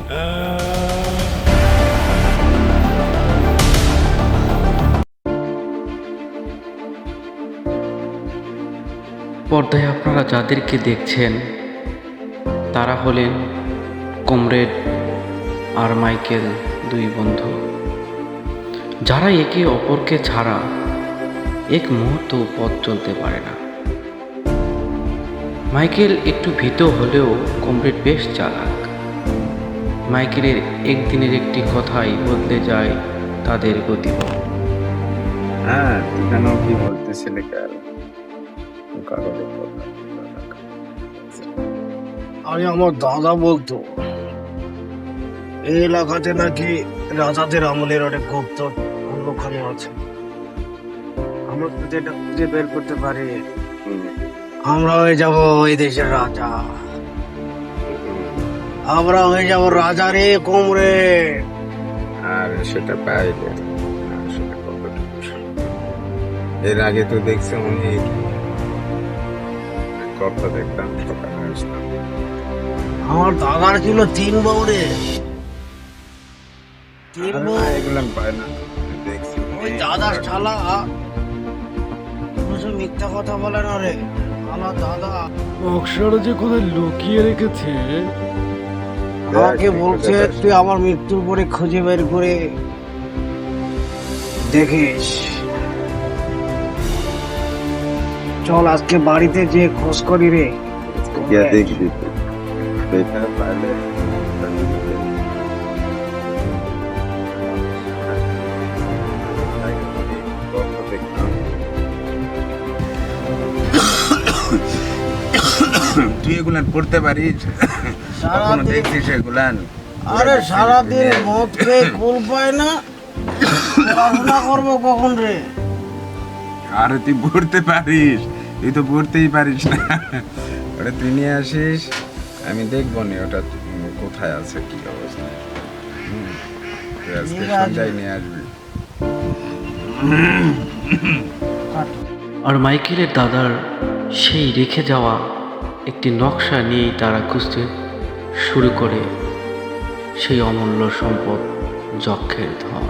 পর্দায় আপনারা যাদেরকে দেখছেন তারা হলেন কমরেড আর মাইকেল, দুই বন্ধু যারা একে অপরকে ছাড়া এক মুহূর্ত পথ চলতে পারে না। মাইকেল একটু ভীত হলেও কমরেড বেশ চালাক। মাইকেলের একদিনের একটি কথাই বদলে যায় তাদের গতিপথ। হ্যাঁ, তুই কেন কি বলতেছিলে কাল? কারোর কথা আরে আমার দাদা বলতো এই এলাকাতে নাকি রাজাদের আমলের অনেক গুপ্ত অন্যখানে আছে। আমরা যদি এটা খুঁজে বের করতে পারি, আমরা হয়ে যাব ওই দেশের রাজা। আমরা হয়ে যাব রাজা রে কোমরে। আর সেটা পাইলে আর সেটা কতটুকু? এর আগে তো দেখছি অনেক কথা দেখতাম, সকালে আসতাম। আমার দাদার ছিল 3 বউ রে, 3 আরে বউ। না, এগুলো পায় না, দেখছি ওই দাদার শালা কিছু মিথ্যা কথা বলে না রে। আমার দাদা বক্সার যে কোথায় লুকিয়ে রেখেছে। আমাকে বলছে তুই আমার মৃত্যুর পরে খুঁজে বের করে দেখিস। চল আজকে বাড়িতে যে খোঁজ করি রে। গিয়ে দেখবি এটা পাইলে কথা দেখতাম। তুই এগুলান পড়তে পারিস? কখনো সারাদিন দেখছিস এগুলান? আরে সারাদিন মদ খেয়ে কুল পায় না, পড়াশোনা করবো কখন রে? আরে তুই পড়তে পারিস, তুই তো পড়তেই পারিস না। ওটা তুই নিয়ে আসিস, আমি দেখবো নি ওটা কোথায় আছে, কি অবস্থা। তুই আজকে ঠিক আছে। সন্ধ্যায় নিয়ে আসবি। আর মাইকেলের দাদার সেই রেখে যাওয়া একটি নকশা নিয়েই তারা খুঁজতে শুরু করে সেই অমূল্য সম্পদ, যক্ষের ধন।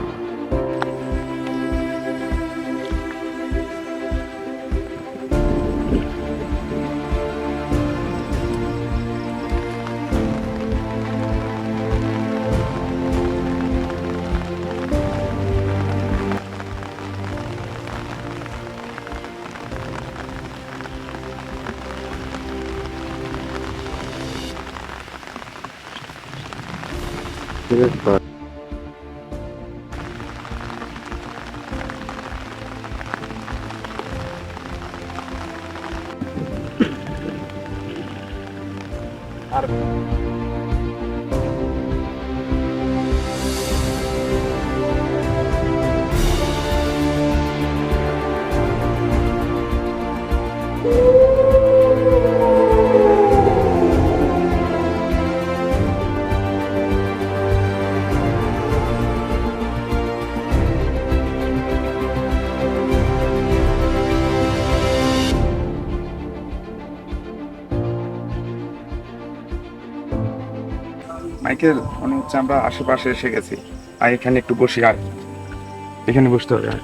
মাইকেল, মনে হচ্ছে আমরা আশেপাশে এসে গেছি। আর এখানে একটু বসি, আর এখানে বসতে হবে। আর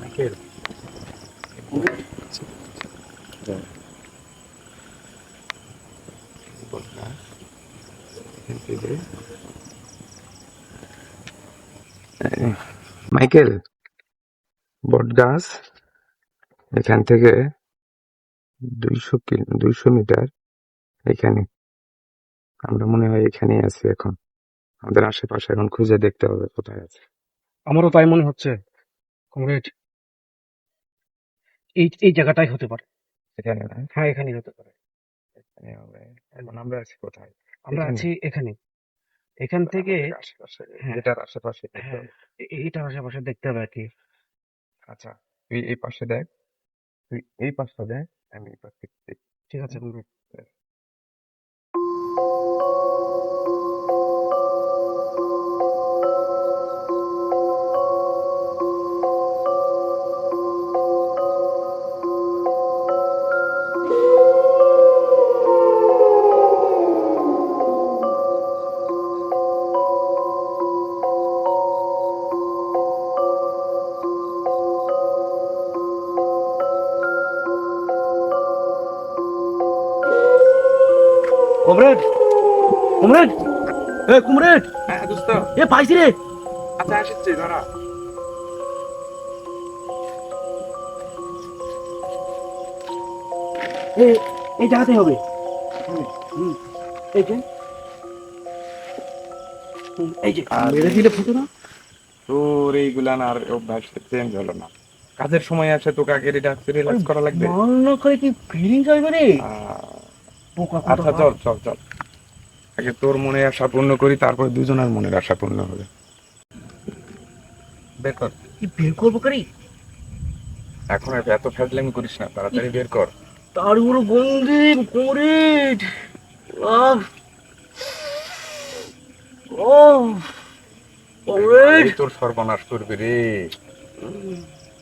মাইকেল, মাইকেল, বট গাছ এখান থেকে 200 মিটার এখানে। আমরা মনে হয় এখানেই আছি এখন। আমাদের আশেপাশে এখন খুঁজে দেখতে হবে কোথায় আছে। আমারও তাই মনে হচ্ছে কমরেড, এই জায়গাটাই হতে পারে। এখানে না? হ্যাঁ, এখানেই হতে পারে। এখানে হবে। এখন আমরা আছি কোথায়? আমরা এখানে? আছি এখানে। এখান থেকে আমাদের আশেপাশে, হ্যাঁ, এটার আশেপাশে দেখতে হ্যাঁ, হবে। এইটার আশেপাশে দেখতে হবে আর কি। আচ্ছা, তুই এই পাশে দেখ, তুই এই পাশটা দেখ, আমি এই পাশ থেকে দেখি। ঠিক আছে কমরেড। কমরেড, কমরেড, এ কমরেড, হ্যাঁ দোস্ত, এ পাইছি রে। আচ্ছা আসছি ধরা। এই জায়গাতে হবে। এই যে, এই যে মেরে দিলে ফুটো না। তোর এইগুলান আর অভ্যাস চেঞ্জ হলো না। কাজের সময় আসে তোকে আগে রিল্যাক্স করা লাগবে। মান না করে কি ফিলিংস আসবে রে? পোকা আচ্ছা চল চল চল, আগে তোর মনে আশা পূর্ণ করি, তারপর দুজনের মনের আশা পূর্ণ হবে। বের কর, কি বের করবো করি? এখন আর এত ফ্যাজলামি করিস না, তাড়াতাড়ি বের কর। তার উপর বন্দি কমরেড। আহ, ও কমরেড, এই তোর সর্বনাশ করবি রে।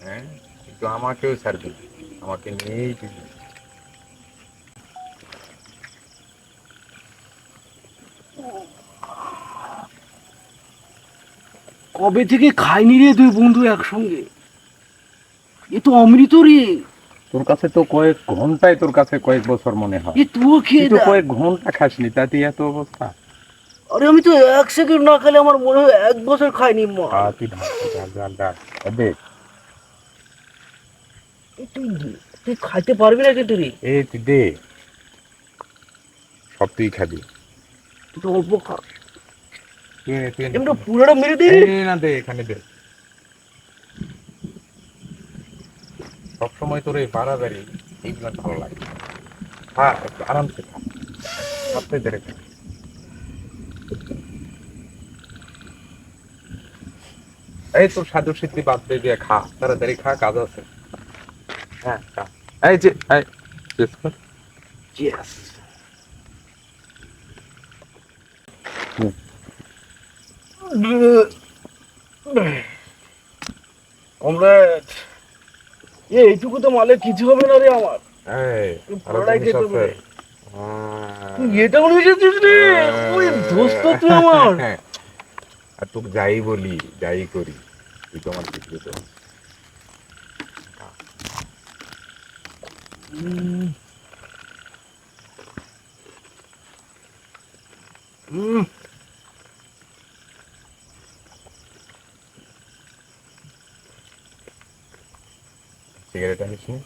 হ্যাঁ, কিন্তু আমাকেও ছাড়বি, আমাকে নিয়েই দিবি। কবে থেকে খাইনি রে দুই বন্ধু একসঙ্গে। এ তো অমৃত রে। তোর কাছে তো কয়েক ঘন্টায়, তোর কাছে কয়েক বছর মনে হয়। এ তুইও খেয়ে তুই তো দেখ। কয়েক ঘন্টা খাসনি, তাতে এত অবস্থা। আরে আমি তো 1 সেকেন্ড না খেলে আমার মনে হয় 1 বছর খাইনি মা। তুই ঢাল দে। তুই তুই খাইতে পারবি না কিন্তু রে। এই তুই দে, সব তুই খাবি। তুই তো অল্প খা। তুই এমনি পুরোটা মেরে দে রে। না দে, এখানে দে। সবসময় তোর এই বাড়াবাড়ি এইগুলো ভালো লাগে। খা, একটু আরামসে খা, সবটাই ধরে খা। এই তোর সাধু সিদ্ধি বাদ দিয়ে খা, তাড়াতাড়ি খা, কাজ আছে। হ্যাঁ খা। এই যে এই শেষ কর। Yes. কমরেড, এইটুকু তো মালে কিছু হবে না রে আমার। এই আরো পুরোটাই জিনিস খেতে আছে। হবে। তুই এটা মনে হয়েছিস রে? ওই দোস্ত তুই আমার। আর তোকে যাই বলি, যাই করি, তুই তো আমার কিছু তো। সিগারেট আনিস নি?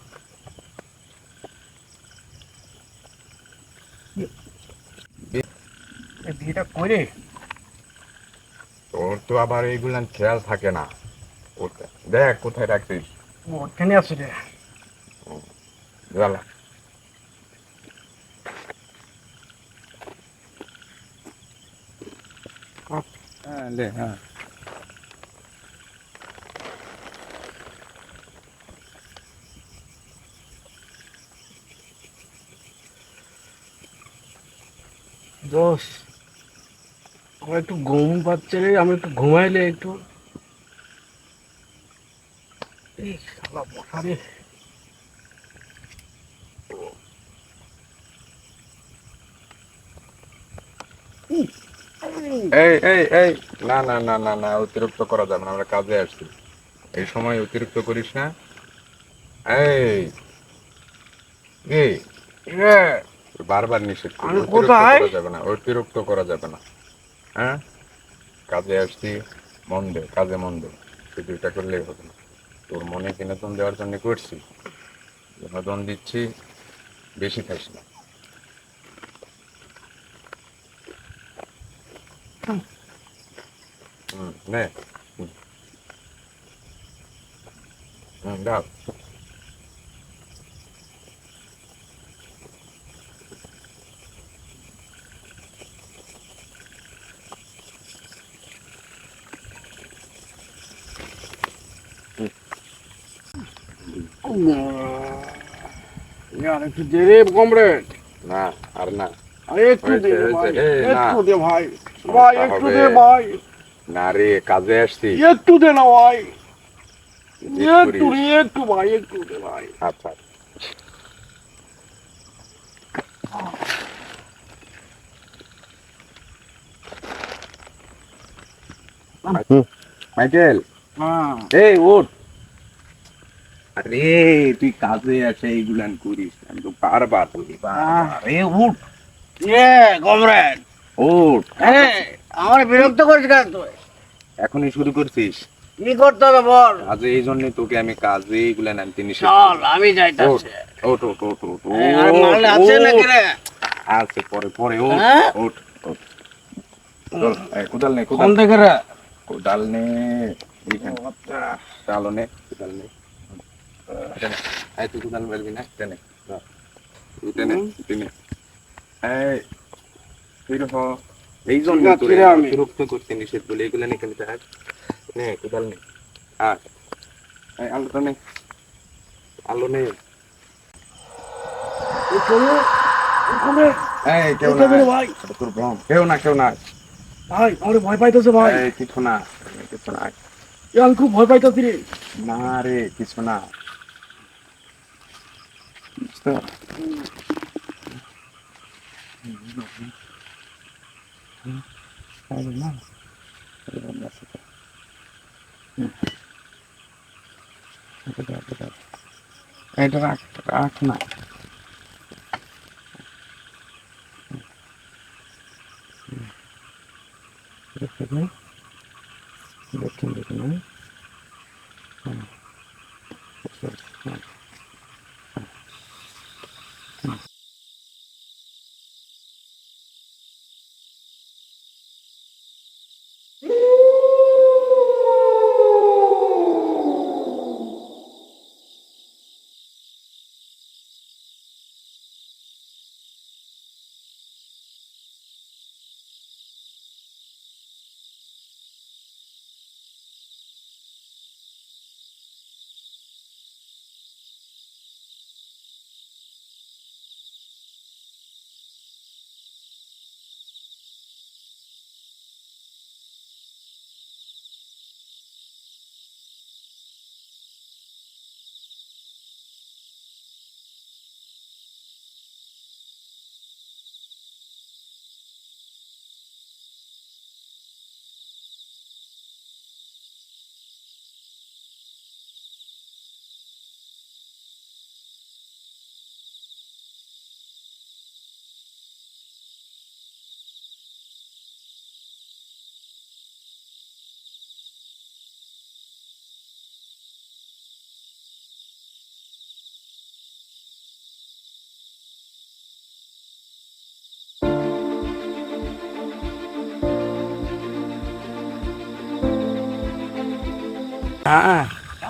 বিয়েটা করে তোর তো আবার এইগুলান খেয়াল থাকে না। দেখ কোথায় রাখছিস। ওখানে আছে রে। জ্বালা। হ্যাঁ লে, হ্যাঁ। দোষ, আমার একটু ঘুম পাচ্ছে রে, আমি একটু ঘুমাইলে একটু। এই শালা বসা রে। এই এই এই, না না না না না, অতিরিক্ত করা যাবে না, আমরা কাজে আসছি। এই সময় অতিরিক্ত করিস না। এই এই হ্যাঁ, বারবার নিষেধ করি, আমি অতিরিক্ত কোথায়? করা যাবে না, অতিরিক্ত করা যাবে না। হ্যাঁ, কাজে আসছি, মন দে, কাজে মন দে। শুধু এটা করলেই হবে না। তোর মনে বিনোদন দেওয়ার জন্য করছি, বিনোদন দিচ্ছি, বেশি খাইস না। নে, দাও। আর একটু দে রে কমরেড। না আর না, আরে একটু দে রে ভাই, এই, না। একটু দে ভাই, ভাই একটু দে ভাই, না রে, কাজে আসছি। একটু দে না ভাই, জিদ একটু করিস। রে, একটু ভাই, একটু দে ভাই। আচ্ছা মাইকেল, হ্যাঁ, এই উঠ। আরে তুই কাজে আসে এইগুলান করিস, আমি তো বারবার বলি, বারবার। এ উঠ, কমরেড, ওঠ, হ্যাঁ আমার বিরক্ত করিস কেন তুই? এখনই শুরু করছিস? কি করতে হবে বল? আজ এই জন্যই তোকে আমি কাজে এইগুলা নামতে নিষেধ চল করি। আমি ওঠ, যাইতাছি। ওঠ, ওঠ, ওঠ, ওঠ, আর মারলে ওঠ, আছে ওঠ। নাকি রে? আছে, পরে পরে ওঠ, হ্যাঁ? ওঠ, ওঠ। চল, এই কোদাল নে, কোন কোদাল থেকে রে? কোদাল নে, এইখানে। চালো নে, কোদাল নে। এটা নে। এই তুই কোদাল পারবি না? এটা নে, ধর। এটা নে, এটা নে। এই, তুই হ। এই জন্য ঠিক আছে, তোরে রে আমি। সুরক্ষা করতে নিষেধ বলে এগুলা নে কেন তার? নে, কোদাল নে। আর, এই আলোটা নে। আলো নে। এই, কেউ না। ভাই এটা তোর ভ্রম। কেউ না, কেউ না। ভাই আমার ভয় পাইতেছে ভাই, এই, কিছু না, কিছু না। আমি খুব ভয় পাইতেছি রে। না রে, কিছু না। বুঝতে? এটা রাখ, রাখ না। দেখুন, দেখুন, দেখুন।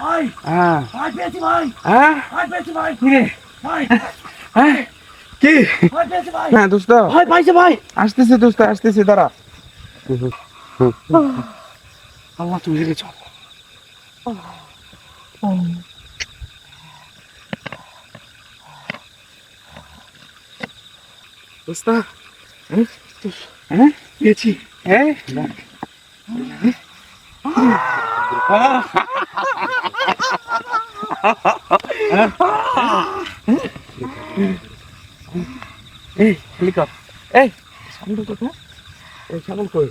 ভাই ভাই পেয়েছি ভাই, ভাই পেয়েছি ভাই, ভাই কি? ভাই পেয়েছি ভাই, না দোস্ত, ভাই পাইছে ভাই। আসতেছে দোস্ত, আসতেছে, দাঁড়া। আল্লাহ তুমি রেখেছ। দোস্ত, হ্যাঁ পেয়েছি। হ্যাঁ এই হেলিকপ্টার, এই সামনে কোথায়? এই সামনে কই?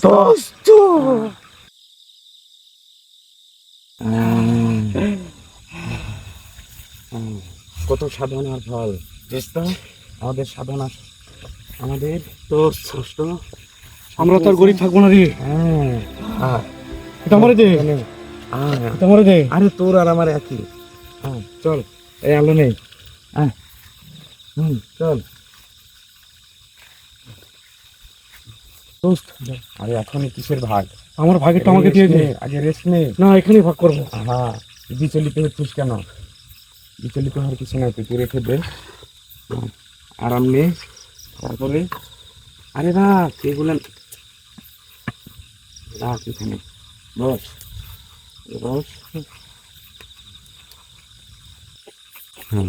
দোস্ত কত সাধনার ফল দোস্ত, আমাদের সাধনা, আমাদের দোস্ত আমরা তো আর গরিব থাকবো না রে। হ্যাঁ, এটা আমারে দে, এটা আমারে দে। আরে তোর আর আমার একই। হ্যাঁ চল, এই আলো নেই। হ্যাঁ চল দোস্ত আরে এখনই কিসের ভাগ? আমার ভাগেরটা আমাকে দিয়ে দে। আগে রেস্ট নে। না এখানেই ভাগ করবো। হ্যাঁ, বিচলিত হচ্ছিস কেন? বিচলিত হওয়ার কিছু নাই, তুই রেখে দে, আরাম নে। তারপরে আরে রাখ এগুলো, রাখ এখানে, বস বস। হুম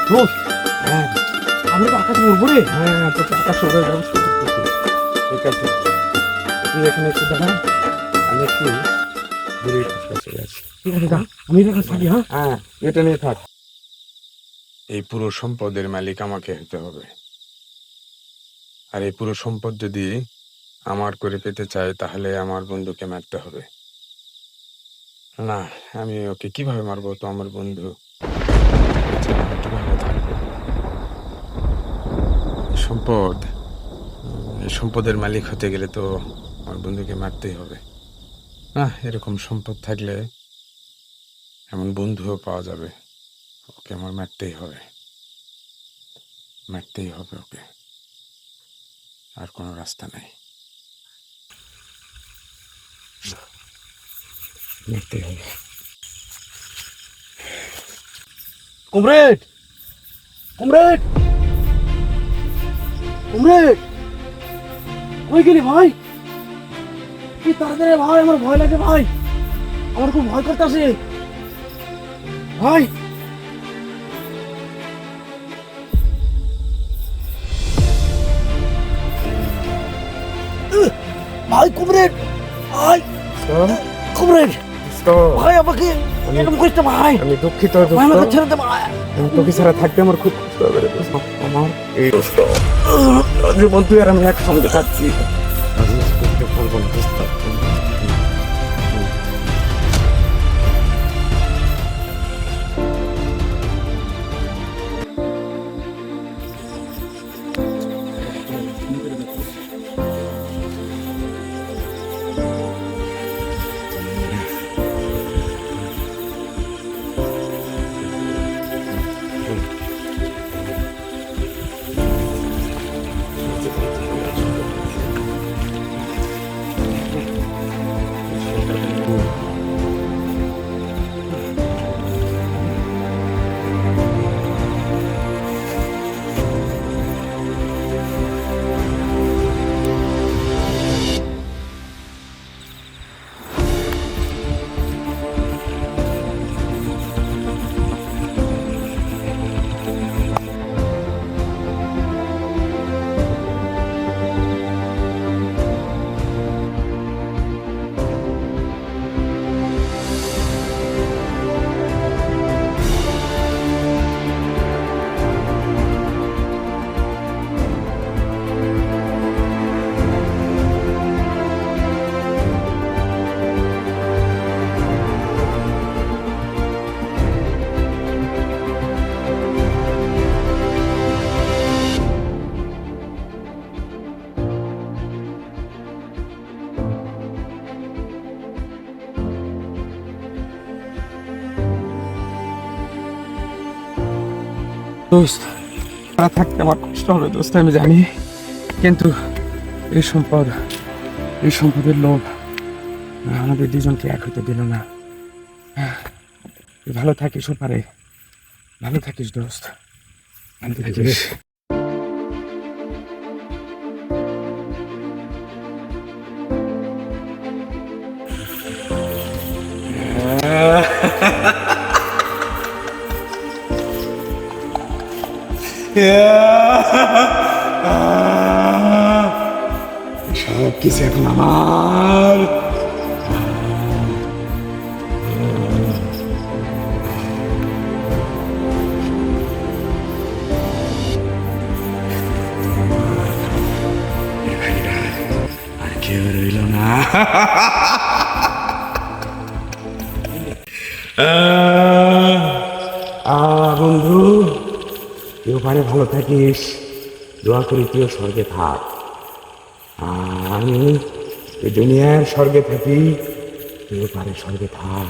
দোস্ত হ্যাঁ আমি তো আকাশে উড়বো রে। হ্যাঁ, তোকে আকাশ উড়ে ব্যবস্থা করতেছি। ঠিক আছে, তুই এখানে একটু দেখা, আমি একটু ঠিক আছে, যা, আমি তোর কাছে থাকি, হ্যাঁ? হ্যাঁ, এটা নিয়ে থাক। এই পুরো সম্পদের মালিক আমাকে হতে হবে, আর এই পুরো সম্পদ যদি আমার করে পেতে চাই তাহলে আমার বন্ধুকে মারতে হবে। না, আমি ওকে কিভাবে মারবো? তো আমার বন্ধু, এছাড়া আমি কিভাবে থাকবো? এই সম্পদ, এই সম্পদের মালিক হতে গেলে তো আমার বন্ধুকে মারতেই হবে। না, এরকম সম্পদ থাকলে এমন বন্ধুও পাওয়া যাবে। ওকে আমার মারতেই হবে, মারতেই হবে ওকে, আর কোনো রাস্তা নাই, মারতেই হবে। কমরেড, কমরেড, কমরেড, কই গেলি ভাই? কি তাড়াতাড়ি ভাই, আমার ভয় লাগে ভাই, আমার খুব ভয় করতেছে ভাই। ভাই কমরেড, ভাই কমরেড, ভাই আমাকে এরকম করতে ভাই, আমি দুঃখিত ভাই আমাকে ছেড়ে দে ভাই। আমি তোকে ছাড়া থাকতে আমার খুব কষ্ট হবে রে দোস্ত। আমার এই দোস্ত জীবন তুই আর আমি একসঙ্গে থাকছি। আমি করতে পারবো না দোস্ত। দোস্ত, তারা থাকতে আমার কষ্ট হবে দোস্ত, আমি জানি, কিন্তু এই সম্পদ, এই সম্পদের লোভ আমাদের দুজনকে এক হতে দিল না। তুই ভালো থাকিস ওপারে, ভালো থাকিস দোস্ত, ভালো থাকিস। সব কিছু এখন আমার। আর কেউ রইল না। বন্ধু, তুই ওখানে ভালো থাকিস, দোয়া করি তুইও স্বর্গে থাক, আমি এই দুনিয়ার স্বর্গে থাকি, তুই ওখানে স্বর্গে থাক।